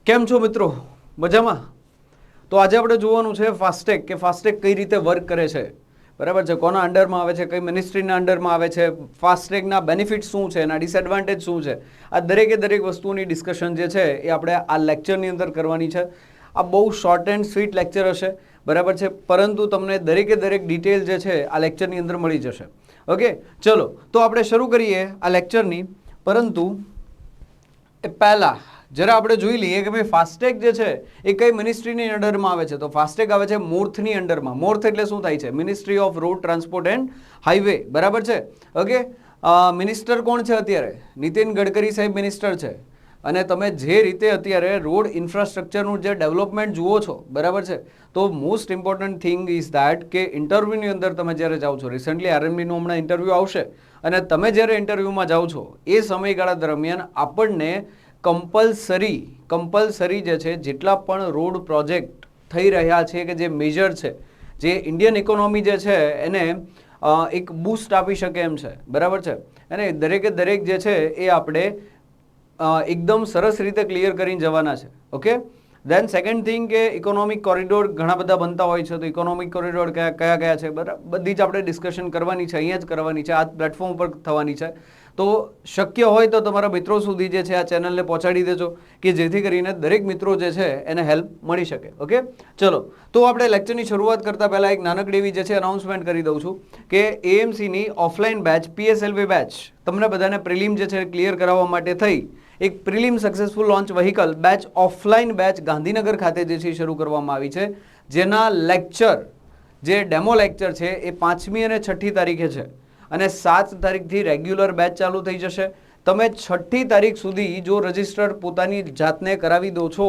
કેમ છો મિત્રો? મજામાં? તો આજે આપણે જોવાનું છે ફાસ્ટેગ કે ફાસ્ટેગ કઈ રીતે વર્ક કરે છે, બરાબર છે, કોના અંડરમાં આવે છે, કઈ મિનિસ્ટ્રીના અંડરમાં આવે છે, ફાસ્ટેગના બેનિફિટ શું છે, એના ડિસએડવાન્ટેજ શું છે, આ દરેક વસ્તુઓની ડિસ્કશન જે છે એ આપણે આ લેક્ચરની અંદર કરવાની છે. આ બહુ શોર્ટ એન્ડ સ્વીટ લેક્ચર હશે, બરાબર છે, પરંતુ તમને દરેક ડિટેલ જે છે આ લેક્ચરની અંદર મળી જશે. ઓકે, ચલો તો આપણે શરૂ કરીએ આ લેક્ચરની. પરંતુ એ પહેલાં જરા આપણે જોઈ લઈએ કે ભાઈ ફાસ્ટેગ જે છે એ કઈ મિનિસ્ટ્રીની અંડરમાં આવે છે. તો ફાસ્ટેગ આવે છે મોર્થની અંડરમાં. મોર્થ એટલે શું થાય છે? Ministry off road transport and highway, બરાબર છે. ઓકે, મિનિસ્ટર કોણ છે અત્યારે? નીતિન ગડકરી સાહેબ મિનિસ્ટર છે. અને તમે જે રીતે અત્યારે રોડ ઇન્ફ્રાસ્ટ્રક્ચરનું જે ડેવલપમેન્ટ જુઓ છો, બરાબર છે, તો most important thing is that કે ઇન્ટરવ્યૂની અંદર તમે જ્યારે જાઓ છો, રિસન્ટલી આરએમબીનું હમણાં ઇન્ટરવ્યૂ આવશે, અને તમે જ્યારે ઇન્ટરવ્યૂમાં જાઓ છો એ સમયગાળા દરમિયાન આપણને કમ્પલસરી જે છે જેટલા પણ રોડ પ્રોજેક્ટ થઈ રહ્યા છે કે જે મેજર છે, જે ઇન્ડિયન ઇકોનોમી જે છે એને એક બૂસ્ટ આપી શકે એમ છે, બરાબર છે, અને દરેક જે છે એ આપણે એકદમ સરસ રીતે ક્લિયર કરીને જવાના છે. ઓકે, દેન સેકન્ડ થિંગ કે ઇકોનોમિક કોરિડોર ઘણા બધા બનતા હોય છે. તો ઇકોનોમિક કોરિડોર કયા છે, બરાબર, બધી જ આપણે ડિસ્કશન કરવાની છે, અહીંયા જ કરવાની છે, આ પ્લેટફોર્મ પર થવાની છે. તો શક્ય હોય તો તમારા મિત્રો સુધી જે છે આ ચેનલને પહોંચાડી દેજો કે જેથી કરીને દરેક મિત્રો જે છે એને હેલ્પ મળી શકે. ઓકે, ચલો તો આપણે લેક્ચરની શરૂઆત કરતાં પહેલાં એક નાનકડી એવી જે છે અનાઉન્સમેન્ટ કરી દઉં છું કે એએમસીની ઓફલાઈન બેચ PSLV બેચ તમને બધાને પ્રિલિમ જે છે ક્લિયર કરાવવા માટે થઈ એક prelim successful launch vehicle batch offline batch Gandhinagar ખાતે જે છે શરૂ કરવામાં આવી છે, જેના લેક્ચર જે ડેમો લેક્ચર છે એ 5મી અને 6ઠી તારીખે છે અને 7 તારીખથી રેગ્યુલર બેચ ચાલુ થઈ જશે. તમે 6ઠી તારીખ સુધી જો રજિસ્ટર પોતાની જાતને કરાવી દો છો,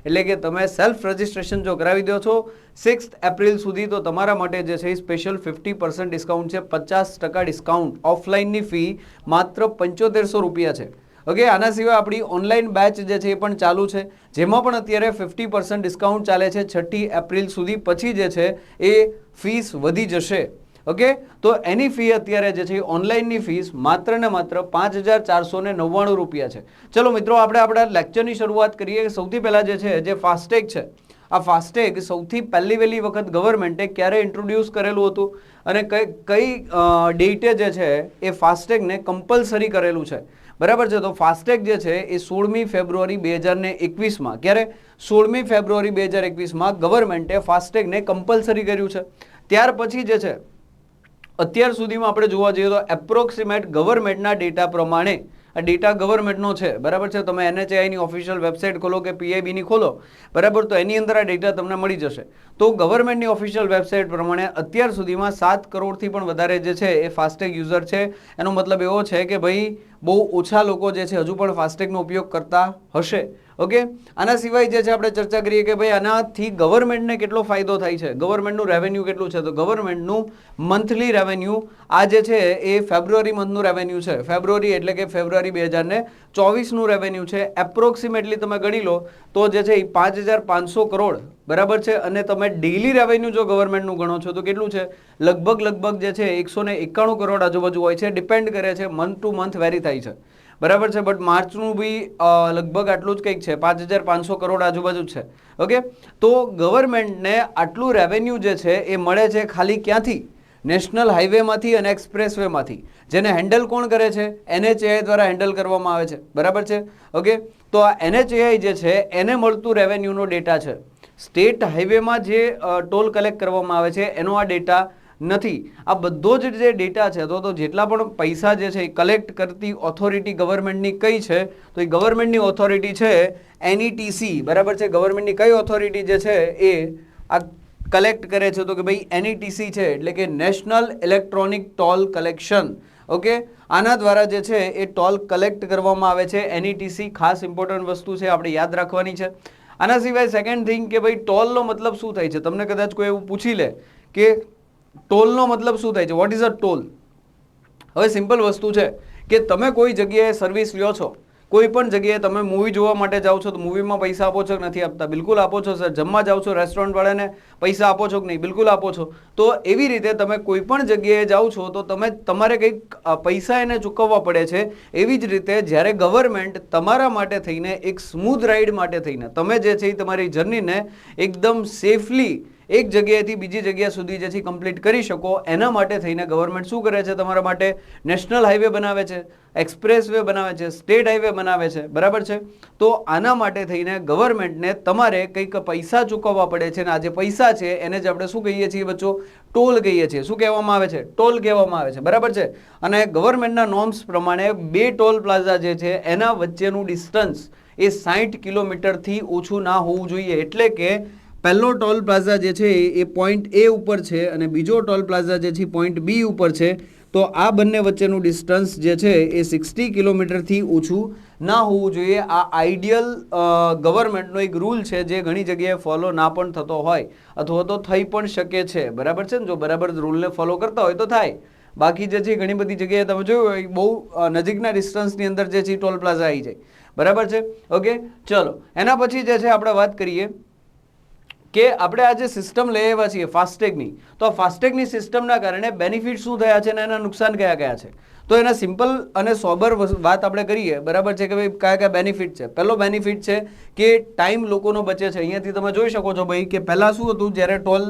એટલે કે તમે સેલ્ફ રજિસ્ટ્રેશન જો કરાવી દો છો 6 એપ્રિલ સુધી, તો તમારા માટે જે છે એ સ્પેશિયલ 50% ડિસ્કાઉન્ટ છે, 50% ડિસ્કાઉન્ટ. ઓફલાઇનની ફી માત્ર 7500 રૂપિયા છે. ઓકે, આના સિવાય આપણી ઓનલાઈન બેચ જે છે એ પણ ચાલુ છે, જેમાં પણ અત્યારે 50% ડિસ્કાઉન્ટ ચાલે છે 6ઠી એપ્રિલ સુધી. પછી જે છે એ ફીસ વધી જશે. ઓકે, તો એની ફી અત્યારે જે છે ઓનલાઈનની ફીસ માત્ર ને માત્ર 5499 રૂપિયા છે. ચલો મિત્રો, આપણે આપણા લેક્ચરની શરૂઆત કરીએ. સૌથી પહેલાં જે છે જે ફાસ્ટેગ છે, આ ફાસ્ટેગ સૌથી પહેલી વખત ગવર્મેન્ટે ક્યારે ઇન્ટ્રોડ્યુસ કરેલું હતું અને કઈ ડેટે જે છે એ ફાસ્ટેગને કમ્પલસરી કરેલું છે, બરાબર છે. તો ફાસ્ટેગ જે છે એ 16મી ફેબ્રુઆરી 2021માં, ક્યારે? 16મી ફેબ્રુઆરી 2021માં ગવર્મેન્ટે ફાસ્ટેગને કમ્પલસરી કર્યું છે. ત્યાર પછી જે છે અત્યાર સુધીમાં આપણે જોવા જઈએ તો એપ્રોક્સિમેટ ગવર્મેન્ટના ડેટા પ્રમાણે, આ ડેટા ગવર્મેન્ટનો છે, બરાબર છે, તમે NHAIની ઓફિશિયલ વેબસાઇટ ખોલો કે PIBની ખોલો, બરાબર, તો એની અંદર આ ડેટા તમને મળી જશે. તો ગવર્મેન્ટની ઓફિશિયલ વેબસાઇટ પ્રમાણે અત્યાર સુધીમાં 7 કરોડથી પણ વધારે જે છે એ ફાસ્ટેગ યુઝર છે. એનો મતલબ એવો છે કે ભાઈ બહુ ઓછા લોકો જે છે હજુ પણ ફાસ્ટેગનો ઉપયોગ કરતા હશે. ઓકે, આના સિવાય જે છે આપણે ચર્ચા કરીએ કે ભાઈ આનાથી ગવર્મેન્ટને કેટલો ફાયદો થાય છે, ગવર્મેન્ટનું રેવન્યુ કેટલું છે. તો ગવર્મેન્ટનું મંથલી રેવન્યુ આ જે છે એ ફેબ્રુઆરી મંથનું રેવન્યુ છે, ફેબ્રુઆરી એટલે કે ફેબ્રુઆરી 2024નું રેવન્યુ છે. એપ્રોક્સિમેટલી તમે ગણી લો તો જે છે એ 5500 કરોડ, બરાબર છે. અને તમે ડેઇલી રેવન્યુ જો ગવર્મેન્ટનું ગણો છો તો કેટલું છે? લગભગ જે છે 191 કરોડ આજુબાજુ હોય છે. ડિપેન્ડ કરે છે, મંથ ટુ મંથ વેરી થાય છે, બરાબર છે. બટ માર્ચનું બી લગભગ આટલું જ કંઈક છે, 5500 કરોડ આજુબાજુ છે. ઓકે, તો ગવર્મેન્ટને આટલું રેવન્યુ જે છે એ મળે છે ખાલી ક્યાંથી? નેશનલ હાઈવેમાંથી અને એક્સપ્રેસવેમાંથી, જેને હેન્ડલ કોણ કરે છે? NHAI દ્વારા હેન્ડલ કરવામાં આવે છે, બરાબર છે. ઓકે, તો આ NHAI જે છે એને મળતું રેવન્યુનો ડેટા છે. સ્ટેટ હાઈવેમાં જે ટોલ કલેક્ટ કરવામાં આવે છે એનો આ ડેટા નથી. આ બધો જ જે ડેટા છે, તો જેટલા પણ પૈસા જે છે એ કલેક્ટ કરતી ઓથોરિટી ગવર્મેન્ટની કઈ છે? તો એ ગવર્મેન્ટની ઓથોરિટી છે NETC, બરાબર છે. ગવર્મેન્ટની કઈ ઓથોરિટી જે છે એ આ કલેક્ટ કરે છે? તો કે ભાઈ NETC છે, એટલે કે national electronic toll collection. Okay, આના દ્વારા જે છે એ ટોલ કલેક્ટ કરવામાં આવે છે. NETC ખાસ ઇમ્પોર્ટન્ટ વસ્તુ છે, આપણે યાદ રાખવાની છે. આના સિવાય સેકન્ડ થિંગ કે ભાઈ ટોલનો મતલબ શું થાય છે? તમને કદાચ કોઈ એવું પૂછી લે કે ટોલનો મતલબ શું થાય છે, વોટ ઇઝ અ ટોલ? હવે સિમ્પલ વસ્તુ છે કે તમે કોઈ જગ્યાએ સર્વિસ લ્યો છો, કોઈ પણ જગ્યાએ તમે મૂવી જોવા માટે જાઓ છો તો મૂવીમાં પૈસા આપો છો કે નથી આપતા? બિલકુલ આપો છો સર. જમવા જાઓ છો રેસ્ટોરન્ટવાળાને પૈસા આપો છો કે નહીં? બિલકુલ આપો છો. તો એવી રીતે તમે કોઈ પણ જગ્યાએ જાઓ છો તો તમારે કંઈક પૈસા એને ચૂકવવા પડે છે. એવી જ રીતે જ્યારે ગવર્મેન્ટ તમારા માટે થઈને એક સ્મૂથ રાઇડ માટે થઈને તમે જે છે એ તમારી જર્નીને એકદમ સેફલી એક જગ્યાએથી બીજી જગ્યા સુધી જે છે કમ્પ્લીટ કરી શકો એના માટે થઈને ગવર્મેન્ટ શું કરે છે? તમારા માટે નેશનલ હાઈવે બનાવે છે, એક્સપ્રેસ વે બનાવે છે, સ્ટેટ હાઈવે બનાવે છે, બરાબર છે? તો આના માટે થઈને ગવર્મેન્ટને તમારે કંઈક પૈસા ચૂકવવા પડે છે, અને આ જે પૈસા છે એને જ આપણે શું કહીએ છીએ બચ્ચો? ટોલ કહીએ છીએ. શું કહેવામાં આવે છે? ટોલ કહેવામાં આવે છે, બરાબર છે? અને ગવર્મેન્ટના નોર્મ્સ પ્રમાણે 2 ટોલ પ્લાઝા જે છે એના વચ્ચેનું ડિસ્ટન્સ એ 60 કિલોમીટરથી ઓછું ના હોવું જોઈએ. એટલે કે પહેલો ટોલ પ્લાઝા જે છે એ પોઈન્ટ એ ઉપર છે અને બીજો ટોલ પ્લાઝા જે છે પોઈન્ટ બી ઉપર છે. તો આ બંને વચ્ચેનું ડિસ્ટન્સ જે છે એ 60 કિલોમીટરથી ઓછું ના હોવું જોઈએ. આ આઈડિયલ ગવર્મેન્ટનો એક રૂલ છે જે ઘણી જગ્યાએ ફોલો ના પણ થતો હોય અથવા તો થઈ પણ શકે છે, બરાબર છે ને? જો બરાબર રૂલને ફોલો કરતા હોય તો થાય. બાકી જે છે ઘણી બધી જગ્યાએ તમે જોયું હોય બહુ નજીકના ડિસ્ટન્સની અંદર જે છે ટોલ પ્લાઝા આવી જાય, બરાબર છે? ઓકે, ચલો એના પછી જે છે આપણે વાત કરીએ કે આપણે આ જે સિસ્ટમ લઈ આવ્યા છીએ ફાસ્ટેગની, તો આ ફાસ્ટેગની સિસ્ટમના કારણે બેનિફિટ શું થયા છે અને એના નુકસાન કયા કયા છે? તો એના સિમ્પલ અને સોબર વાત આપણે કરીએ, બરાબર છે? કે ભાઈ કયા કયા બેનિફિટ છે. પહેલો બેનિફિટ છે કે ટાઈમ લોકોનો બચે છે. અહીંયાથી તમે જોઈ શકો છો ભાઈ કે પહેલાં શું હતું, જ્યારે ટોલ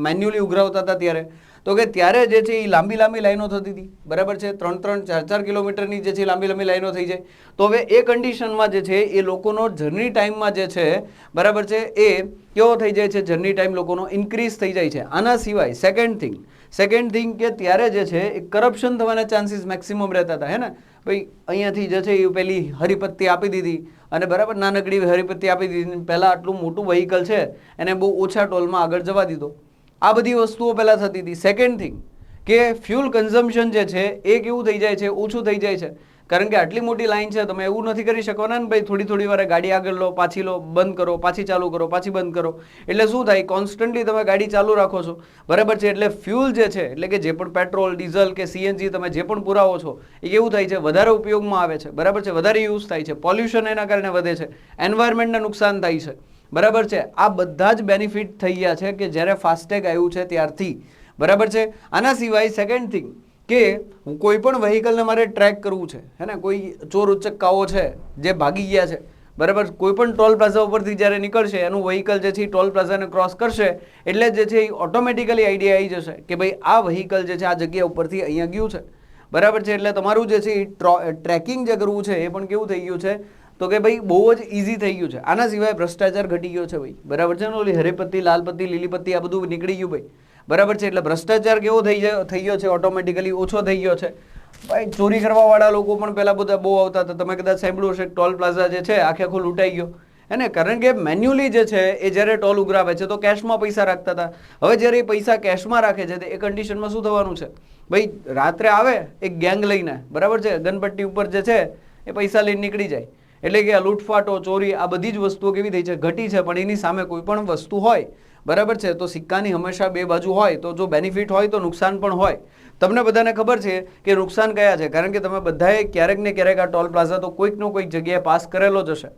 મેન્યુઅલી ઉઘરાવતા હતા ત્યારે તો કે ત્યારે જે છે એ લાંબી લાઈનો થતી હતી, બરાબર છે? 3-3, 4-4 કિલોમીટરની જે છે લાંબી લાઈનો થઈ જાય. તો હવે એ કન્ડિશનમાં જે છે એ લોકોનો જર્ની ટાઈમમાં જે છે, બરાબર છે, એ કેવો થઈ જાય છે? જર્ની ટાઈમ લોકોનો ઇન્ક્રીઝ થઈ જાય છે. આના સિવાય સેકન્ડ થિંગ કે ત્યારે જે છે એ કરપ્શન થવાના ચાન્સીસ મેક્સિમમ રહેતા હતા, હે ને ભાઈ? અહીંયાથી જે છે એ પેલી હરિપત્તી આપી દીધી અને બરાબર નાનકડી હરિપત્તી આપી દીધી, પહેલાં આટલું મોટું વ્હીકલ છે એને બહુ ઓછા ટોલમાં આગળ જવા દીધો. આ બધી વસ્તુઓ પહેલાં થતી હતી. સેકન્ડ થિંગ કે ફ્યુલ કન્ઝમ્પશન જે છે એ કેવું થઈ જાય છે? ઓછું થઈ જાય છે. કારણ કે આટલી મોટી લાઈન છે, તમે એવું નથી કરી શકવાના ને ભાઈ થોડી વારે ગાડી આગળ લો, પાછી લો, બંધ કરો, પાછી ચાલુ કરો, પાછી બંધ કરો. એટલે શું થાય? કોન્સ્ટન્ટલી તમે ગાડી ચાલુ રાખો છો, બરાબર છે? એટલે ફ્યુલ જે છે, એટલે કે જે પણ પેટ્રોલ, ડીઝલ કે સીએનજી તમે જે પણ પુરાવો છો એ કેવું થાય છે? વધારે ઉપયોગમાં આવે છે, બરાબર છે? વધારે યુઝ થાય છે. પોલ્યુશન એના કારણે વધે છે, એન્વાયરમેન્ટને નુકસાન થાય છે, બરાબર છે? આ બધા જ બેનિફિટ થઈ ગયા છે કે જ્યારે ફાસ્ટેગ આવ્યું છે ત્યારથી, બરાબર છે? આના સિવાય સેકન્ડ થિંગ કે કોઈ પણ વ્હીકલને મારે ટ્રેક કરવું છે, હે ને? કોઈ ચોર ઉચ્ચક્કાઓ છે જે ભાગી ગયા છે, બરાબર? કોઈ પણ ટોલ પ્લાઝા ઉપરથી જ્યારે નીકળશે એનું વ્હીકલ જે છે એ ટોલ પ્લાઝાને ક્રોસ કરશે એટલે જે છે એ ઓટોમેટિકલી આઈડિયા આવી જશે કે ભાઈ આ વ્હીકલ જે છે આ જગ્યા ઉપરથી અહીંયા ગયું છે, બરાબર છે? એટલે તમારું જે છે એ ટ્રેકિંગ જે કરવું છે એ પણ કેવું થઈ ગયું છે? તો કે ભાઈ બહુ જ ઇઝી થઈ ગયું છે. આના સિવાય ભ્રષ્ટાચાર ઘટી ગયો છે ભાઈ, બરાબર છે ને? ઓલી હરેપત્તી, લાલપત્તી, લીલીપત્તી આ બધું નીકળી ગયું ભાઈ, બરાબર છે? એટલે ભ્રષ્ટાચાર કેવો થઈ ગયો છે? ઓટોમેટિકલી ઓછો થઈ ગયો છે ભાઈ. ચોરી કરવાવાળા લોકો પણ પહેલાં બધા બહુ આવતા હતા. તમે કદાચ સાંભળ્યું હશે ટોલ પ્લાઝા જે છે આખે આખો લૂંટાઈ ગયો, હે ને? કારણ કે મેન્યુઅલી જે છે એ જ્યારે ટોલ ઉઘરાવે છે તો કેશમાં પૈસા રાખતા હતા. હવે જ્યારે એ પૈસા કેશમાં રાખે છે તો એ કન્ડિશનમાં શું થવાનું છે ભાઈ? રાત્રે આવે એક ગેંગ લઈને, બરાબર છે? ગનપટ્ટી ઉપર જે છે એ પૈસા લઈને નીકળી જાય. એટલે કે આ લૂંટફાટો, ચોરી, આ બધી જ વસ્તુઓ કેવી થઈ છે? ઘટી છે. પણ એની સામે કોઈ પણ વસ્તુ હોય, બરાબર છે, તો સિક્કાની હંમેશા બે બાજુ હોય. તો જો બેનિફિટ હોય તો નુકસાન પણ હોય. તમને બધાને ખબર છે કે નુકસાન કયા છે? કારણ કે તમે બધાએ ક્યારેક ને ક્યારેક આ ટોલ પ્લાઝા તો કોઈક જગ્યાએ પાસ કરેલો જ હશે.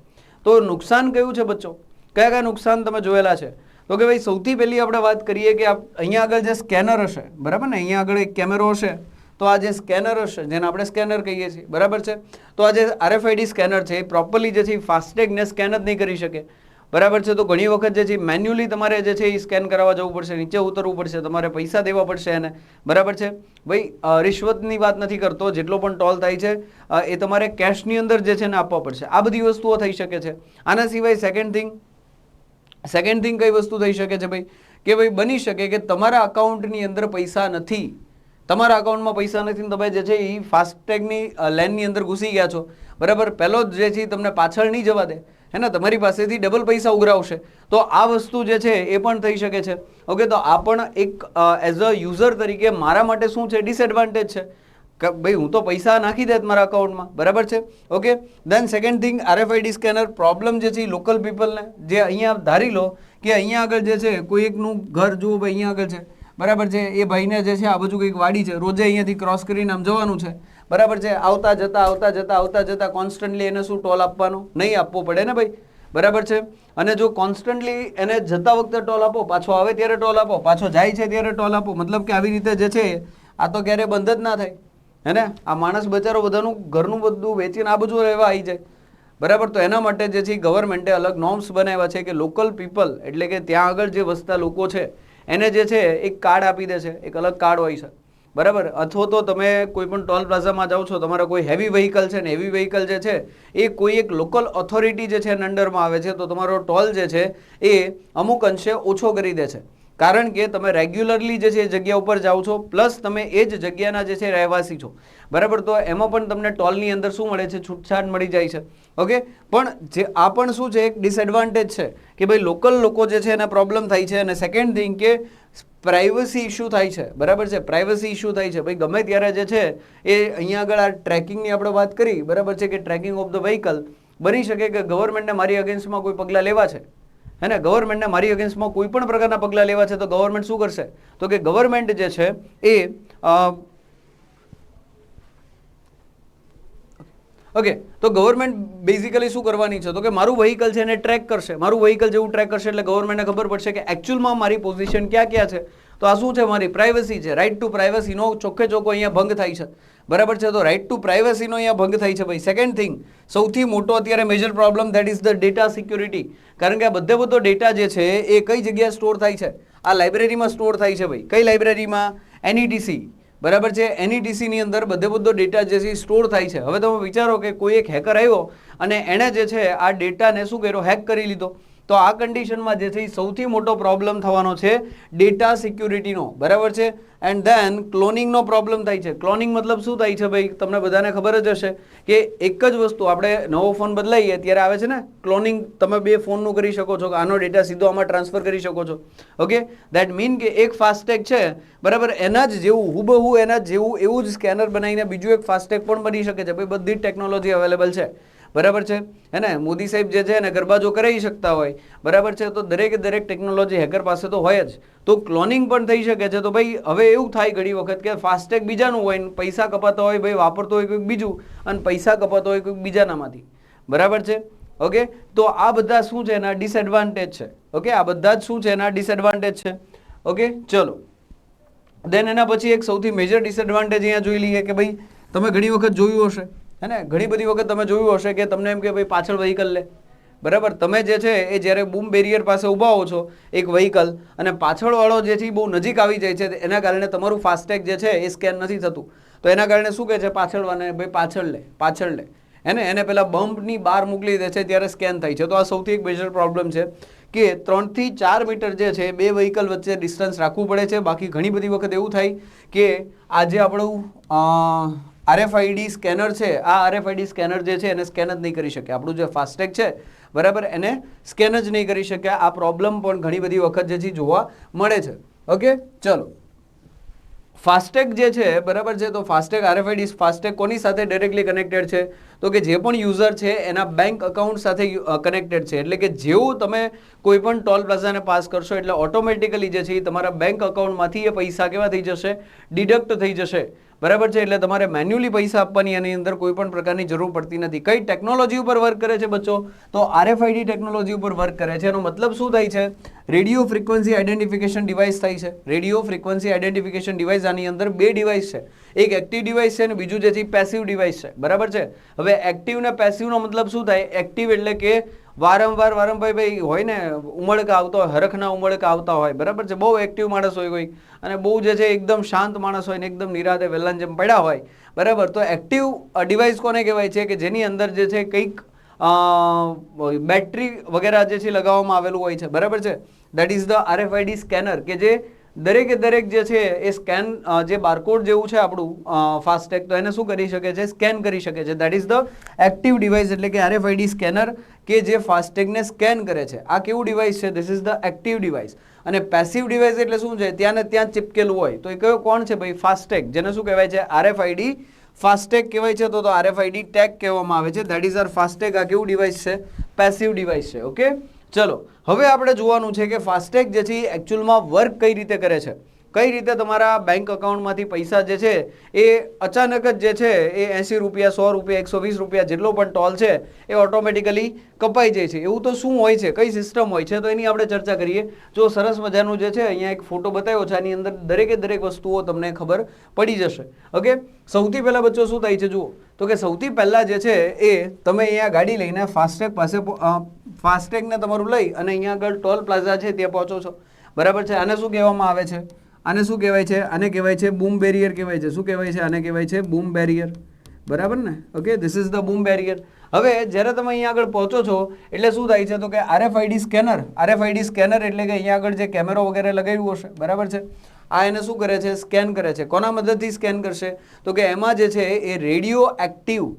તો નુકસાન કયું છે બચ્ચો? કયા કયા નુકસાન તમે જોયેલા છે? તો કે ભાઈ સૌથી પહેલી આપણે વાત કરીએ કે અહીંયા આગળ જે સ્કેનર હશે, બરાબર ને? અહીંયા આગળ એક કેમેરો હશે. તો આ જે સ્કેનર હશે જેને આપણે સ્કેનર કહીએ છીએ, બરાબર છે? તો આ જે RFID સ્કેનર છે એ પ્રોપરલી જે છે ફાસ્ટેગને સ્કેન જ નહીં કરી શકે, બરાબર છે? તો ઘણી વખત જે છે મેન્યુઅલી તમારે જે છે એ સ્કેન કરાવવા જવું પડશે, નીચે ઉતરવું પડશે, તમારે પૈસા દેવા પડશે એને, બરાબર છે? ભાઈ રિશ્વતની વાત નથી કરતો, જેટલો પણ ટોલ થાય છે એ તમારે કેશની અંદર જે છે ને આપવા પડશે. આ બધી વસ્તુઓ થઈ શકે છે. આના સિવાય સેકન્ડ થિંગ કઈ વસ્તુ થઈ શકે છે ભાઈ? કે ભાઈ બની શકે કે તમારા અકાઉન્ટની અંદર પૈસા નથી, તમારા અકાઉન્ટમાં પૈસા નથી, તમે જે છે એ ફાસ્ટેગની લેનની અંદર ઘૂસી ગયા છો, બરાબર? પહેલો જ જે છે તમને પાછળ નહીં જવા દે, હે ને? તમારી પાસેથી ડબલ પૈસા ઉઘરાવશે. તો આ વસ્તુ જે છે એ પણ થઈ શકે છે. ઓકે, તો આ પણ એક એઝ અ યુઝર તરીકે મારા માટે શું છે? ડિસએડવાન્ટેજ છે કે ભાઈ હું તો પૈસા નાખી દે મારા અકાઉન્ટમાં, બરાબર છે? Okay, then second thing RFID scanner problem જે છે એ લોકલ પીપલને, જે અહીંયા ધારી લો કે અહીંયા આગળ જે છે કોઈ એકનું ઘર જુઓ ભાઈ અહીંયા આગળ છે, બરાબર છે? એ ભાઈને જે છે આ બાજુ કંઈક વાડી છે, રોજે અહીંયાથી ક્રોસ કરીને આમ જવાનું છે, બરાબર છે, આવતા જતા કોન્સ્ટન્ટલી એને શું ટોલ આપવાનો? નહીં આપવો પડે ને ભાઈ, બરાબર છે. અને જો કોન્સ્ટન્ટલી એને જતા વખતે ટોલ આપો, પાછો આવે ત્યારે ટોલ આપો, પાછો જાય છે ત્યારે ટોલ આપો, મતલબ કે આવી રીતે જે છે આ તો ક્યારે બંધ જ ના થાય, હે ને? આ માણસ બચારો બધાનું ઘરનું બધું વેચીને આ બધું રહેવા આવી જાય, બરાબર. તો એના માટે જે છે ગવર્મેન્ટે અલગ નોર્મ્સ બનાવ્યા છે કે લોકલ પીપલ એટલે કે ત્યાં આગળ જે વસતા લોકો છે એને જે છે એક કાર્ડ આપી દે છે, એક અલગ કાર્ડ હોય છે, બરાબર. અથવા તો તમે કોઈ પણ ટોલ પ્લાઝામાં જાઓ છો, તમારા કોઈ હેવી વ્હીકલ છે ને હેવી વ્હીકલ જે છે એ કોઈ એક લોકલ ઓથોરિટી જે છે એના અંડરમાં આવે છે, તો તમારો ટોલ જે છે એ અમુક અંશે ઓછો કરી દે છે, કારણ કે તમે રેગ્યુલરલી જે છે એ જગ્યા ઉપર જાઓ છો, પ્લસ તમે એ જ જગ્યાના જે છે રહેવાસી છો, બરાબર. તો એમાં પણ તમને ટોલની અંદર શું મળે છે? છૂટછાટ મળી જાય છે, ઓકે. પણ જે આ પણ શું છે એક ડિસએડવાન્ટેજ છે કે ભાઈ લોકલ લોકો જે છે એને પ્રોબ્લેમ થાય છે. અને સેકન્ડ થિંગ કે પ્રાઇવસી ઇસ્યુ થાય છે, બરાબર છે, પ્રાઇવસી ઇસ્યુ થાય છે. ભાઈ ગમે ત્યારે જે છે એ અહીંયા આગળ આ ટ્રેકિંગની આપણે વાત કરી, બરાબર છે, કે ટ્રેકિંગ ઓફ ધ વ્હીકલ બની શકે કે ગવર્મેન્ટને મારી અગેન્સ્ટમાં કોઈ પગલાં લેવા છે, હે ને? ગવર્મેન્ટને મારી અગેન્સ્ટમાં કોઈ પણ પ્રકારના પગલાં લેવા છે, તો ગવર્મેન્ટ શું કરશે? તો કે ગવર્મેન્ટ જે છે એ ઓકે, તો ગવર્મેન્ટ બેઝિકલી શું કરવાની છે? તો કે મારું વ્હીકલ છે એને ટ્રેક કરશે, મારું વ્હીકલ જેવું ટ્રેક કરશે એટલે ગવર્મેન્ટને ખબર પડશે કે એકચ્યુઅલમાં મારી પોઝિશન ક્યાં ક્યાં છે. તો આ શું છે? મારી પ્રાઇવસી છે, રાઇટ ટુ પ્રાઇવસીનો ચોખ્ખે ચોખ્ખો અહીંયા ભંગ થાય છે, બરાબર છે. તો રાઇટ ટુ પ્રાઇવસીનો અહીંયા ભંગ થાય છે ભાઈ. સેકન્ડ થિંગ, સૌથી મોટો અત્યારે major problem, that is the data security. કારણ કે આ બધો ડેટા જે છે એ કઈ જગ્યાએ સ્ટોર થાય છે? આ લાઇબ્રેરીમાં સ્ટોર થાય છે ભાઈ. કઈ લાઇબ્રેરીમાં? NETC, બરાબર છે. NETC ની અંદર બધો ડેટા જે છે સ્ટોર થાય છે. હવે તમે વિચારો કે કોઈ એક હેકર આવ્યો અને એણે જે છે આ ડેટાને શું કર્યો? હેક કરી લીધો. તો આ કન્ડિશનમાં જે છે સૌથી મોટો પ્રોબ્લેમ થવાનો છે ડેટા સિક્યુરિટીનો, બરાબર છે. એન્ડ ધેન ક્લોનિંગનો પ્રોબ્લેમ થાય છે. ક્લોનિંગ મતલબ શું થાય છે ભાઈ? તમને બધાને ખબર જ હશે કે એક જ વસ્તુ, આપણે નવો ફોન બદલાઈએ ત્યારે આવે છે ને ક્લોનિંગ. તમે બે ફોનનું કરી શકો છો કે આનો ડેટા સીધો આમાં ટ્રાન્સફર કરી શકો છો, ઓકે. દેટ મીન કે એક ફાસ્ટેગ છે, બરાબર, એના જ જેવું હુબહુ એના જેવું એવું જ સ્કેનર બનાવીને બીજું એક ફાસ્ટેગ પણ બની શકે છે ભાઈ. બધી જ ટેકનોલોજી અવેલેબલ છે, બરાબર છે, હે ને? મોદી સાહેબ જે છે ને ગરબાજો કરાવી શકતા હોય, બરાબર છે, તો દરેક ટેકનોલોજી હેકર પાસે તો હોય જ. તો ક્લોનિંગ પણ થઈ શકે છે. તો ભાઈ હવે એવું થાય ઘણી વખત કે ફાસ્ટેગ બીજાનું હોય ને પૈસા કપાતા હોય ભાઈ, વાપરતો હોય કોઈક બીજું અને પૈસા કપાતો હોય કોઈક બીજાનામાંથી, બરાબર છે, ઓકે. તો આ બધા શું છે એના ડિસએડવાન્ટેજ છે, ઓકે. આ બધા જ શું છે એના ડિસએડવાન્ટેજ છે, ઓકે. ચલો, દેન એના પછી એક સૌથી મેજર ડિસએડવાન્ટેજ અહીંયા જોઈ લઈએ કે ભાઈ તમે ઘણી વખત જોયું હશે, હે ને? ઘણી બધી વખત તમે જોયું હશે કે તમને એમ કે ભાઈ પાછળ વ્હીકલ લે, બરાબર. તમે જે છે એ જ્યારે બૂમ બેરિયર પાસે ઊભા હો છો એક વ્હીકલ અને પાછળવાળો જે છે એ બહુ નજીક આવી જાય છે, એના કારણે તમારું ફાસ્ટેગ જે છે એ સ્કેન નથી થતું. તો એના કારણે શું કહે છે પાછળવાને? ભાઈ પાછળ લે, હે ને? એને પેલા બમ્પની બહાર મોકલી દે છે ત્યારે સ્કેન થાય છે. તો આ સૌથી એક મેજર પ્રોબ્લેમ છે કે 3 થી 4 મીટર જે છે બે વ્હીકલ વચ્ચે ડિસ્ટન્સ રાખવું પડે છે. બાકી ઘણી બધી વખત એવું થાય કે આજે આપણું RFID સ્કેનર છે, આ RFID સ્કેનર જે છે એને સ્કેન જ નહીં કરી શકે. આપણું જે ફાસ્ટેગ છે, બરાબર, એને સ્કેન જ નહીં કરી શકે. આ પ્રોબ્લેમ પણ ઘણી બધી વખત જે છે જોવા મળે છે, ઓકે. ચલો, ફાસ્ટેગ જે છે, બરાબર છે, તો ફાસ્ટેગ RFID ફાસ્ટેગ કોની સાથે ડાયરેક્ટલી કનેક્ટેડ છે? તો કે જે પણ યુઝર છે એના બેંક અકાઉન્ટ સાથે કનેક્ટેડ છે. એટલે કે જેવું તમે કોઈ પણ ટોલ પ્લાઝાને પાસ કરશો એટલે ઓટોમેટિકલી જે છે એ તમારા બેંક અકાઉન્ટમાંથી એ પૈસા કેવા થઈ જશે? ડિડક્ટ થઈ જશે, બરાબર છે. એટલે તમારે મેન્યુઅલી પૈસા આપવાની એની અંદર કોઈ પણ પ્રકારની જરૂર પડતી નથી. કઈ ટેકનોલોજી ઉપર વર્ક કરે છે બચ્ચો? તો RFID ટેકનોલોજી ઉપર વર્ક કરે છે. એનો મતલબ શું થાય છે? રેડિયો ફ્રીક્વન્સી આઈડેન્ટિફિકેશન ડિવાઇસ થાય છે. રેડિયો ફ્રીક્વન્સી આઈડેન્ટિફિકેશન ડિવાઇસ, આની અંદર બે ડિવાઇસ છે, એક એક્ટિવ ડિવાઇસ છે અને બીજું જે છે પેસિવ ડિવાઇસ છે, બરાબર છે. હવે એક્ટિવ ને પેસિવનો મતલબ શું થાય? એક્ટિવ એટલે કે વારંવાર ભાઈ હોય ને ઉમળકા આવતો હોય, હરખના ઉમળકા આવતા હોય, બરાબર છે. બહુ એક્ટિવ માણસ હોય કોઈ અને બહુ જે છે એકદમ શાંત માણસ હોય ને એકદમ નિરાતે વેલાન જેમ પડ્યા હોય, બરાબર. તો એક્ટિવ ડિવાઇસ કોને કહેવાય છે? કે જેની અંદર જે છે કંઈક બેટરી વગેરે જે છે લગાવવામાં આવેલું હોય છે, બરાબર છે. That is the RFID scanner, કે જે દરેક જે છે એ સ્કેન, જે બારકોડ જેવું છે આપણું ફાસ્ટેગ, તો એને શું કરી શકે છે? સ્કેન કરી શકે છે. That is the active device, એટલે કે RFID સ્કેનર કે જે ફાસ્ટેગને સ્કેન કરે છે. આ કેવું ડિવાઇસ છે? This is the active device. અને પેસિવ ડિવાઇસ એટલે શું છે? ત્યાં ને ત્યાં ચિપકેલું હોય. તો એ કયો કોણ છે ભાઈ? ફાસ્ટેગ, જેને શું કહેવાય છે? RFID ફાસ્ટેગ કહેવાય છે. તો RFID ટેગ કહેવામાં આવે છે. That is our FASTag. આ કેવું ડિવાઇસ છે? પેસિવ ડિવાઇસ છે, ઓકે. ચલો, હવે આપણે જોવાનું છે કે ફાસ્ટેગ જે છે એ એકચ્યુઅલમાં વર્ક કઈ રીતે કરે છે. કઈ રીતે તમારા બેંક અકાઉન્ટમાંથી પૈસા જે છે એ અચાનક જ જે છે એ 80 રૂપિયા 100 રૂપિયા 120 રૂપિયા જેટલો પણ ટોલ છે એ ઓટોમેટિકલી કપાઈ જાય છે, એવું તો શું હોય છે, કઈ સિસ્ટમ હોય છે, તો એની આપણે ચર્ચા કરીએ. જો સરસ મજાનું જે છે અહીંયા એક ફોટો બતાવ્યો છે, આની અંદર દરેકે દરેક વસ્તુઓ તમને ખબર પડી જશે. ઓકે, સૌથી પહેલા બચ્ચો શું થાય છે જુઓ, તો કે સૌથી પહેલા જે છે એ તમે અહીંયા ગાડી લઈને ફાસ્ટેગ પાસે ફાસ્ટેગને તમારું લઈ અને અહીંયા આગળ ટોલ પ્લાઝા છે ત્યાં પહોંચો છો, બરાબર છે. આને શું કહેવામાં આવે છે, આને શું કહેવાય છે, આને કહેવાય છે બૂમ બેરિયર કહેવાય છે. શું કહેવાય છે, આને કહેવાય છે બૂમ બેરિયર, બરાબર ને. ઓકે, ધીસ ઇઝ ધ બૂમ બેરિયર. હવે જ્યારે તમે અહીંયા આગળ પહોંચો છો એટલે શું થાય છે, તો કે RFID સ્કેનર એટલે કે અહીંયા આગળ જે કેમેરો વગેરે લગાવ્યું હશે, બરાબર છે, આ એને શું કરે છે, સ્કેન કરે છે. કોના મદદથી સ્કેન કરશે, તો કે એમાં જે છે એ રેડિયો એક્ટિવ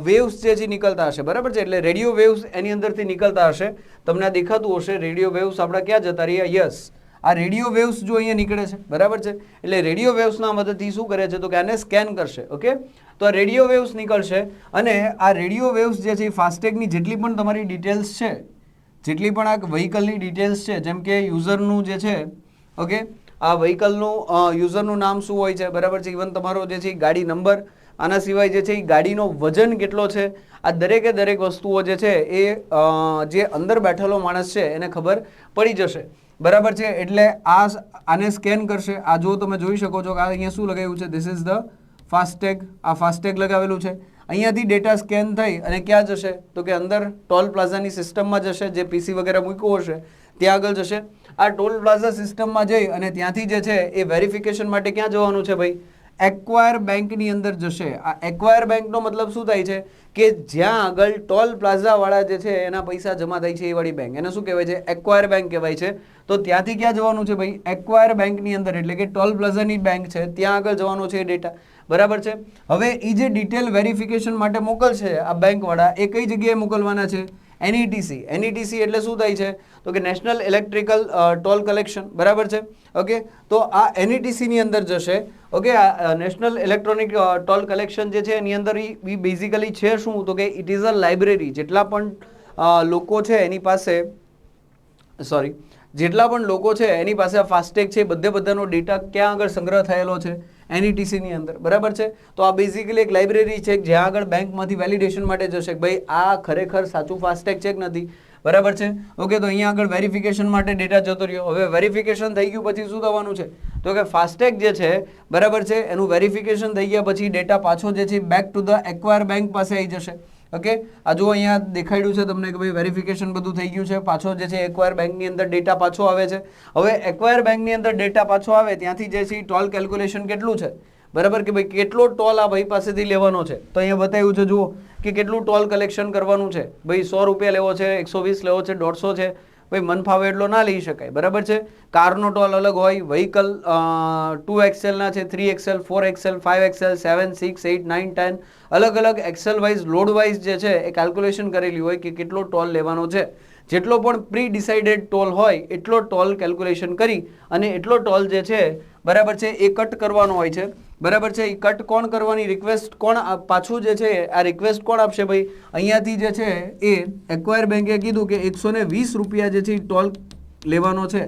વેવ્સ જે છે નીકળતા હશે, બરાબર છે. એટલે રેડિયો વેવ્સ એની અંદરથી નીકળતા હશે, તમને આ દેખાતું હશે રેડિયો વેવ્સ આપણા ક્યાં જતા રહ્યા, યસ, આ રેડિયો વેવ્સ જો અહીંયા નીકળે છે, બરાબર છે. એટલે રેડિયો વેવ્સના મદદથી શું કરે છે, તો કે આને સ્કેન કરશે. ઓકે, તો આ રેડિયો વેવ્સ નીકળશે અને આ રેડિયો વેવ્સ જે છે એ ફાસ્ટેગની જેટલી પણ તમારી ડિટેલ્સ છે, જેટલી પણ આ વ્હીકલની ડિટેલ્સ છે, જેમ કે યુઝરનું જે છે, ઓકે, આ વ્હીકલનું યુઝરનું નામ શું હોય છે, બરાબર છે, ઇવન તમારો જે છે ગાડી નંબર, આના સિવાય જે છે એ ગાડીનો વજન કેટલો છે, આ દરેકે દરેક વસ્તુઓ જે છે એ જે અંદર બેઠેલો માણસ છે એને ખબર પડી જશે, બરાબર છે. એટલે આને સ્કેન કરશે. આ જો તમે જોઈ શકો છો કે આ અહીંયા શું લગાવ્યું છે, ધીસ ઇઝ ધ ફાસ્ટેગ, આ ફાસ્ટેગ લગાવેલું છે. અહીંયાથી ડેટા સ્કેન થઈ અને ક્યાં જશે, તો કે અંદર ટોલ પ્લાઝાની સિસ્ટમમાં જશે, જે PC વગેરે મૂક્યું હશે ત્યાં આગળ જશે. આ ટોલ પ્લાઝા સિસ્ટમમાં જઈ અને ત્યાંથી જે છે એ વેરિફિકેશન માટે ક્યાં જવાનું છે ભાઈ, એક્વાયર બેંકની અંદર જશે. આ એક્વાયર બેંકનો મતલબ શું થાય છે કે જ્યાં આગળ ટોલ પ્લાઝાવાળા જે છે એના પૈસા જમા થાય છે એ વાળી બેંક, એને શું કહેવાય છે, એક્વાયર બેંક કહેવાય છે. તો ત્યાંથી ક્યાં જવાનું છે ભાઈ, એક્વાયર બેંકની અંદર, એટલે કે ટોલ પ્લાઝાની બેંક છે ત્યાં આગળ જવાનો છે એ ડેટા, બરાબર છે. હવે એ જે ડિટેલ વેરિફિકેશન માટે મોકલશે આ બેંકવાળા, એ કઈ જગ્યાએ મોકલવાના છે, NETC. NETC એટલે શું થાય છે, તો કે નેશનલ ઇલેક્ટ્રિકલ ટોલ કલેક્શન, બરાબર છે. ઓકે, તો આ NETC ની અંદર જશે. ઓકે, આ નેશનલ ઇલેક્ટ્રોનિક ટોલ કલેક્શન જે છે એની અંદર એ બેઝિકલી છે શું, તો કે ઇટ ઇઝ અ લાઇબ્રેરી. જેટલા પણ લોકો છે એની પાસે, સોરી, જેટલા પણ લોકો છે એની પાસે આ ફાસ્ટેગ છે, બધાનો ડેટા ક્યાં આગળ સંગ્રહ થયેલો છે, NETC ની અંદર, બરાબર છે. તો આ બેઝિકલી એક લાઇબ્રેરી છે જ્યાં આગળ બેંકમાંથી વેલિડેશન માટે જશે કે ભાઈ આ ખરેખર સાચું ફાસ્ટેગ છે કે નથી, બરાબર છે. ઓકે, તો અહીંયા આગળ વેરિફિકેશન માટે ડેટા જતો રહ્યો. હવે વેરિફિકેશન થઈ ગયું પછી શું થવાનું છે, તો કે ફાસ્ટેગ જે છે, બરાબર છે, એનું વેરિફિકેશન થઈ ગયા પછી ડેટા પાછો જે છે back to the acquire bank પાસે આવી જશે. ઓકે, આ જો અહીંયા દેખાડ્યું છે તમને કે ભાઈ વેરિફિકેશન બધું થઈ ગયું છે, પાછો જે છે એક્વાયર બેંકની અંદર ડેટા પાછો આવે છે. હવે એક્વાયર બેંકની અંદર ડેટા પાછો આવે ત્યાંથી જે છે ટોલ કેલ્ક્યુલેશન કેટલું છે, બરાબર, કે ભાઈ કેટલો ટોલ આ ભાઈ પાસેથી લેવાનો છે, તો અહીંયા બતાવ્યું છે જુઓ કે કેટલું ટોલ કલેક્શન કરવાનું છે. ભાઈ 100 રૂપિયા લેવો છે, 120 લેવો છે, 150 છે, ભાઈ મન ફાવે એટલો ના લઈ શકાય, બરાબર છે. કારનો ટોલ અલગ હોય, વ્હીકલ 2XL ના છે, 3XL, 4XL, 5XL, 7, 6, 8, 9, 10 અલગ અલગ એક્સેલ વાઇઝ, લોડ વાઇઝ જે છે એ કેલ્ક્યુલેશન કરેલી હોય કે કેટલો ટોલ લેવાનો છે. જેટલો પણ પ્રી ડિસાઇડેડ ટોલ હોય એટલો ટોલ કેલ્ક્યુલેશન કરી અને એટલો ટોલ જે છે, બરાબર છે, એ કટ કરવાનો હોય છે, બરાબર છે. એ કટ કોણ કરવાની, રિક્વેસ્ટ કોણ પાછું જે છે આ રિક્વેસ્ટ કોણ આપશે ભાઈ, અહીંયાથી જે છે એ એક્વાયર બેંકે કીધું કે 120 રૂપિયા જે છે એ ટોલ લેવાનો છે,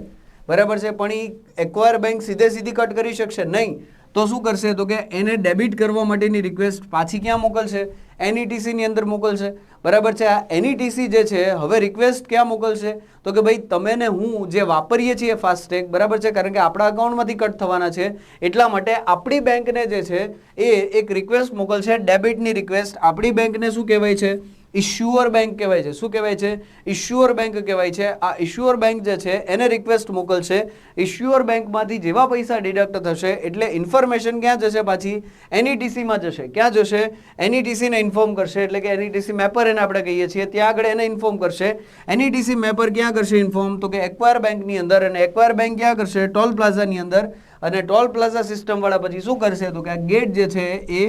બરાબર છે. પણ એ એક્વાયર બેંક સીધી કટ કરી શકશે નહીં, તો શું કરશે, તો કે એને ડેબિટ કરવા માટેની રિક્વેસ્ટ પાછી ક્યાં મોકલશે, NETC ની અંદર મોકલશે, બરાબર છે. આ NETC જે છે હવે રિક્વેસ્ટ ક્યાં મોકલશે, તો કે ભાઈ તમે ને હું જે વાપરીએ છીએ ફાસ્ટેગ, બરાબર છે, કારણ કે આપણા અકાઉન્ટમાંથી કટ થવાના છે એટલા માટે આપણી બેંકને જે છે એ એક રિક્વેસ્ટ મોકલશે, ડેબિટની રિક્વેસ્ટ. આપણી બેંકને શું કહેવાય છે, ઇશ્યુઅર બેંક કહેવાય છે. શું કહેવાય છે, ઇશ્યુઅર બેંક કહેવાય છે. આ ઇશ્યુઅર બેંક જે છે એને રિક્વેસ્ટ મોકલશે. ઇશ્યુઅર બેંકમાંથી જેવા પૈસા ડિડક્ટ થશે એટલે ઇન્ફોર્મેશન ક્યાં જશે, પાછી NETC માં જશે. ક્યાં જશે, NETC ને ઇન્ફોર્મ કરશે, એટલે કે NETC મેપર એને આપણે કહીએ છીએ, ત્યાં આગળ એને ઇન્ફોર્મ કરશે. NETC મેપર ક્યાં કરશે ઇન્ફોર્મ, તો કે એક્વાયર બેંકની અંદર, અને એક્વાયર બેંક ક્યાં કરશે, ટોલ પ્લાઝાની અંદર. અને ટોલ પ્લાઝા સિસ્ટમ વાળા પછી શું કરશે, તો કે આ ગેટ જે છે એ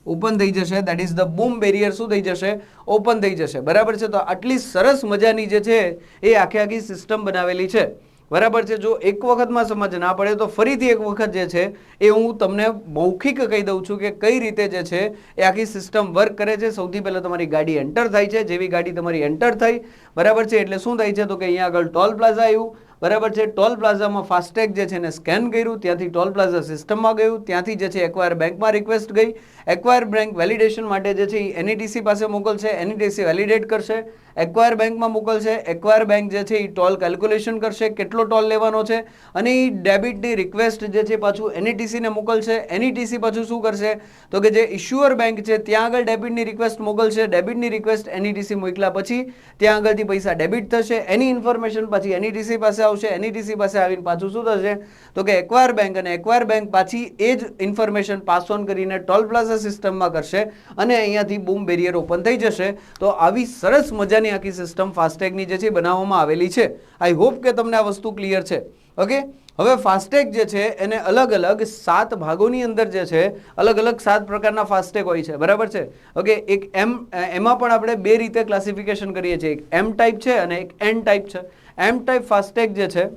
ઓપન થઈ જશે, દેટ ઇઝ ધ બૂમ બેરિયર શું થઈ જશે, ઓપન થઈ જશે, બરાબર છે. તો આટલી સરસ મજાની જે છે એ આખી સિસ્ટમ બનાવેલી છે, બરાબર છે. જો એક વખતમાં સમજ ના પડે તો ફરીથી એક વખત જે છે એ હું તમને મૌખિક કહી દઉં છું કે કઈ રીતે જે છે એ આખી સિસ્ટમ વર્ક કરે છે. સૌથી પહેલાં તમારી ગાડી એન્ટર થાય છે, જેવી ગાડી તમારી એન્ટર થઈ, બરાબર છે, એટલે શું થાય છે, તો કે અહીંયા આગળ ટોલ પ્લાઝા આવ્યું, બરાબર છે. ટોલ પ્લાઝામાં ફાસ્ટેગ જે છે એને સ્કેન કર્યું, ત્યાંથી ટોલ પ્લાઝા સિસ્ટમમાં ગયું, ત્યાંથી જે છે એક્વાયર બેંકમાં રિક્વેસ્ટ ગઈ, એક્વાયર બેંક વેલિડેશન માટે જે છે એ NETC પાસે મોકલશે, NETC વેલિડેટ કરશે, એક્વાયર બેંકમાં મોકલશે, એક્વાયર બેંક જે છે એ ટોલ કેલ્ક્યુલેશન કરશે, કેટલો ટોલ લેવાનો છે, અને એ ડેબિટની રિક્વેસ્ટ જે છે પાછું NETC ને મોકલશે. NETC પાછું શું કરશે તો કે જે ઇશ્યુઅર બેંક છે ત્યાં આગળ ડેબિટની રિક્વેસ્ટ મોકલશે, ડેબિટની રિક્વેસ્ટ NETC મોકલ્યા પછી ત્યાં આગળથી પૈસા ડેબિટ થશે, એની ઇન્ફોર્મેશન પછી NETC પાસે આવશે, NETC પાસે આવીને પાછું શું થશે તો કે એક્વાયર બેંક, અને એક્વાયર બેંક પાછી એ જ ઇન્ફોર્મેશન પાસ ઓન કરીને ટોલ પ્લાઝા સિસ્ટમમાં કરશે, અને અહીંયાથી બૂમ બેરિયર ઓપન થઈ જશે. તો આવી સરસ મજાની આખી સિસ્ટમ ફાસ્ટેગની જે છે બનાવવામાં આવેલી છે. આઈ હોપ કે તમને આ વસ્તુ ક્લિયર છે. ઓકે, હવે ફાસ્ટેગ જે છે એને અલગ અલગ 7 ભાગોની અંદર જે છે અલગ અલગ 7 પ્રકારના ફાસ્ટેગ હોય છે, બરાબર છે. ઓકે, એક એમાં પણ આપણે 2 રીતે ક્લાસિફિકેશન કરીએ છીએ, એક M ટાઈપ છે અને એક N ટાઈપ છે. M ટાઈપ ફાસ્ટેગ જે છે,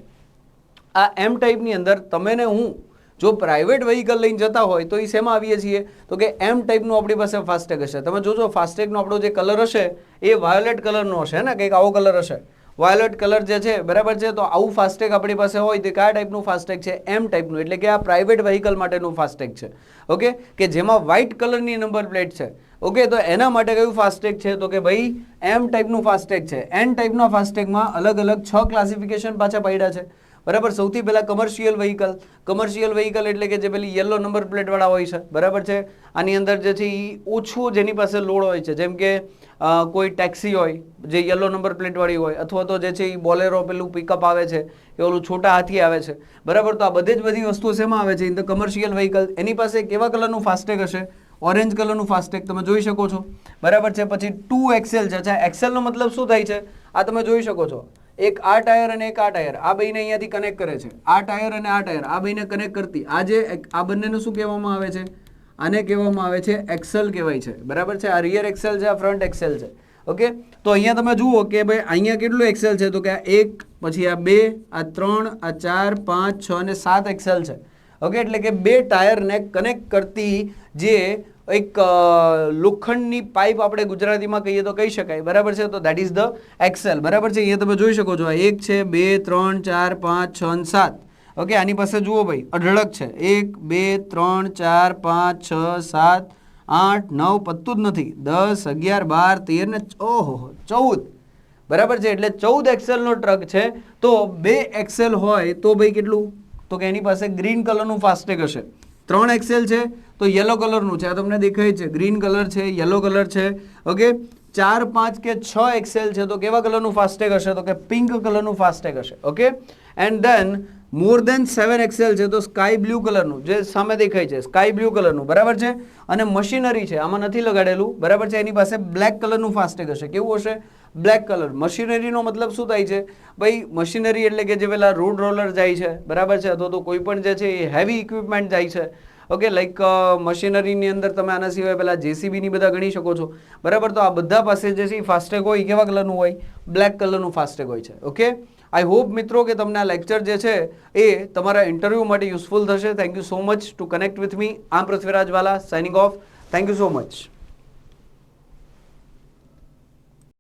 આ M ટાઈપની અંદર તમે ને હું જો પ્રાઇવેટ વ્હીકલ લઈને જતા હોય તો એ શેમાં આવીએ છીએ તો કે M ટાઈપનું આપણી પાસે ફાસ્ટેગ હશે. તમે જોજો ફાસ્ટેગનો આપણો જે કલર હશે એ વાયોલેટ કલરનો હશે ને, કંઈક આવો કલર હશે, વાયોલેટ કલર જે છે, બરાબર છે. તો આવું ફાસ્ટેગ આપણી પાસે હોય તો કયા ટાઈપનું ફાસ્ટેગ છે? M ટાઈપનું, એટલે કે આ પ્રાઇવેટ વ્હીકલ માટેનું ફાસ્ટેગ છે. ઓકે, કે જેમાં વ્હાઇટ કલરની નંબર પ્લેટ છે. ઓકે, તો એના માટે કયું ફાસ્ટેગ છે તો કે ભાઈ M ટાઈપનું ફાસ્ટેગ છે. N ટાઈપના ફાસ્ટેગમાં અલગ અલગ 6 ક્લાસિફિકેશન પાછા પડ્યા છે, બરાબર. સૌથી પહેલા કમર્શિયલ વ્હીકલ. કમર્શિયલ વ્હીકલ એટલે કે જે પેલી યલો નંબર પ્લેટ વાળા હોય છે, બરાબર છે. આની અંદર જે છે એ ઓછું જેની પાસે લોડ હોય છે, જેમ કે કોઈ ટેક્સી હોય જે યલો નંબર પ્લેટ વાળી હોય, અથવા તો જે છે એ બોલેરો પેલું પિકઅપ આવે છે, કે ઓલું છોટા હાથી આવે છે, બરાબર. તો આ બધી વસ્તુઓ શેમાં આવે છે? In the commercial vehicle. એની પાસે કેવા કલરનું ફાસ્ટેગ હશે? ઓરેન્જ કલરનું ફાસ્ટેગ તમે જોઈ શકો છો, બરાબર છે. પછી 2XL છે. અચ્છા, XL નો મતલબ શું થાય છે? આ તમે જોઈ શકો છો, એક આ ટાયર અને એક આ ટાયર, આ બેને અહીંયાથી કનેક્ટ કરે છે. આ ટાયર અને આ ટાયર, આ બેને કનેક્ટ કરતી આ જે આ બંનેને શું કહેવામાં આવે છે? આને કહેવામાં આવે છે એક્સેલ કહેવાય છે, બરાબર છે. આ રિયર એક્સેલ છે, આ ફ્રન્ટ એક્સેલ છે. ઓકે, તો અહીંયા તમે જુઓ કે ભાઈ અહીંયા કેટલું એક્સેલ છે તો કે આ 1, પછી આ 2, આ 3, આ 4, 5, 6 અને 7 એક્સેલ છે. ઓકે, એટલે કે 2 ટાયરને કનેક્ટ કરતી જે એક લોખંડની પાઇપ આપણે ગુજરાતીમાં કહીએ તો કહી શકાય, બરાબર છે. તો દેટ ઇઝ ધ એક્સેલ, બરાબર છે. અહીંયા તમે જોઈ શકો છો, 1 છે, 2, 3, 4, 5, 6 અને 7. ઓકે, આની પાસે જુઓ ભાઈ અઢળક છે, 1, 2, 3, 4, 5, 6, 7, 8, 9, પત્તું જ નથી, 10, 11, 12, 13 ને ઓહો 14, બરાબર છે. એટલે 14 એક્સેલનો ટ્રક છે. તો 2 એક્સેલ હોય તો ભાઈ કેટલું તો કે એની પાસે ગ્રીન કલરનું ફાસ્ટેગ હશે. 3 એક્સેલ છે તો યલો કલરનું છે, આ તમને દેખાય છે, ગ્રીન કલર છે, યલો કલર છે. ઓકે, 4, 5 કે 6 એક્સેલ છે તો કેવા કલરનું ફાસ્ટેગ હશે તો કે પિંક કલરનું ફાસ્ટેગ હશે. Okay, and then more than 7 axle છે તો સ્કાય બ્લુ કલરનું, જે સામે દેખાય છે સ્કાય બ્લુ કલરનું, બરાબર છે. અને મશીનરી છે, આમાં નથી લગાડેલું, બરાબર છે. એની પાસે બ્લેક કલરનું ફાસ્ટેગ હશે. કેવું હશે? Black colour. મશીનરીનો મતલબ શું થાય છે ભાઈ? મશીનરી એટલે કે જે પેલા રોડ રોલર જાય છે, બરાબર છે, અથવા તો કોઈ પણ જે છે એ હેવી ઇક્વિપમેન્ટ જાય છે. ઓકે, લાઈક મશીનરીની અંદર તમે આના સિવાય પેલા JCBની બધા ગણી શકો છો, બરાબર. તો આ બધા પાસે જે છે એ ફાસ્ટેગ હોય કેવા કલરનું હોય? બ્લેક કલરનું ફાસ્ટેગ હોય છે. ઓકે, આઈ હોપ મિત્રો કે તમને આ લેક્ચર જે છે એ તમારા ઇન્ટરવ્યૂ માટે યુઝફુલ થશે. Thank you so much two connect with me. આમ પૃથ્વીરાજ વાલા signing of. Thank you so much.